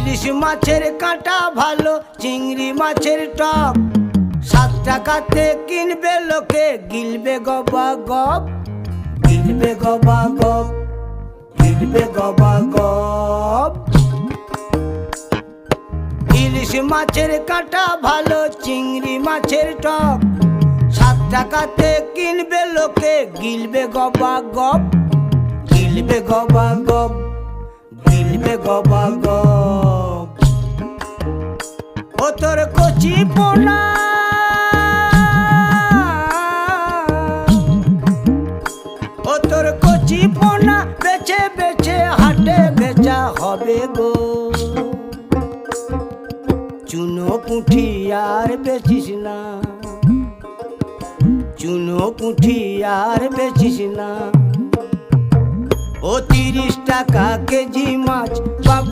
ইলিশ মাছের কাঁটা ভালো, চিংড়ি মাছের টক, 7 টাকাতে কিনবে লোকে, গিলবে গবা গপ, গিলবে গবা গপ, গিলবে গবা গপ। ইলিশ মাছের কাঁটা ভালো, চিংড়ি মাছের টক, 7 টাকাতে কিনবে লোকে, গিলবে গবা গপ, গিলবে গবা গপ, গিলবে গবা গপ। ও তোর কচি পোনা, ও তোর কচি পোনা বেচে বেচে হাটে বেচা হবে গো। চুনো পুঁঠি আর বেচিস না, চুনো পুঁঠি আর বেচিস না। ও 30 টাকা কেজি মাছ বাবু।